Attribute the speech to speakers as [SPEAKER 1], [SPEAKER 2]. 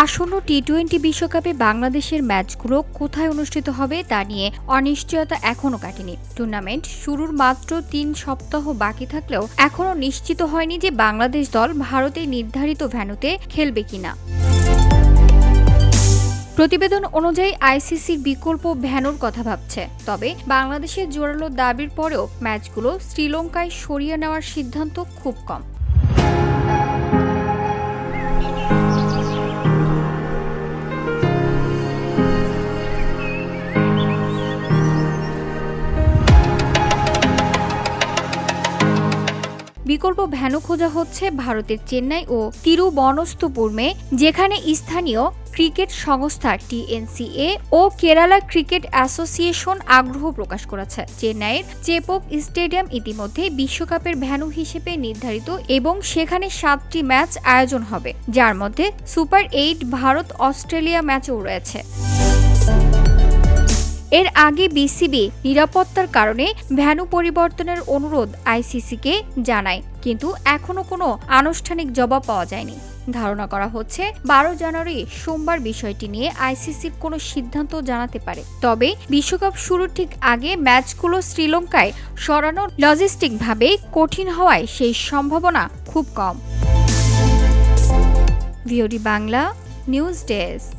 [SPEAKER 1] আসন্ন টি-20 বিশ্বকাপে বাংলাদেশের ম্যাচগুলো কোথায় অনুষ্ঠিত হবে তা নিয়ে অনিশ্চয়তা এখনো কাটেনি। টুর্নামেন্ট শুরুর মাত্র ৩ সপ্তাহ বাকি থাকলেও এখনো নিশ্চিত হয়নি যে বাংলাদেশ দল ভারতের নির্ধারিত ভেন্যুতে খেলবে কিনা। প্রতিবেদন অনুযায়ী আইসিসির বিকল্প ভেন্যুর কথা ভাবছে, তবে বাংলাদেশের জোরালো দাবির পরেও ম্যাচগুলো শ্রীলঙ্কায় সরিয়ে নেওয়ার সিদ্ধান্ত খুব কম। বিকল্প ভেন্যু খোঁজা হচ্ছে ভারতের চেন্নাই ও তিরুবনস্তপুরমে, যেখানে স্থানীয় ক্রিকেট সংস্থা টিএনসিএ ও কেরালা ক্রিকেট অ্যাসোসিয়েশন আগ্রহ প্রকাশ করেছে। চেন্নাইয়ের চেপক স্টেডিয়াম ইতিমধ্যে বিশ্বকাপের ভেন্যু হিসেবে নির্ধারিত এবং সেখানে 7টি ম্যাচ আয়োজন হবে, যার মধ্যে সুপার 8 ভারত অস্ট্রেলিয়া ম্যাচও রয়েছে। এর আগে বিসিবি নিরাপত্তার কারণে ভেন্যু পরিবর্তনের অনুরোধ আইসিসিকে জানায়, কিন্তু এখনো কোনো আনুষ্ঠানিক জবাব পাওয়া যায়নি। ধারণা করা হচ্ছে 12 জানুয়ারি সোমবার বিষয়টি নিয়ে আইসিসির কোনো সিদ্ধান্ত জানাতে পারে। তবে বিশ্বকাপ শুরুর ঠিক আগে ম্যাচগুলো শ্রীলঙ্কায় সরানো লজিস্টিকভাবে কঠিন হওয়ায় সেই সম্ভাবনা খুব কম। VOD Bangla news desk.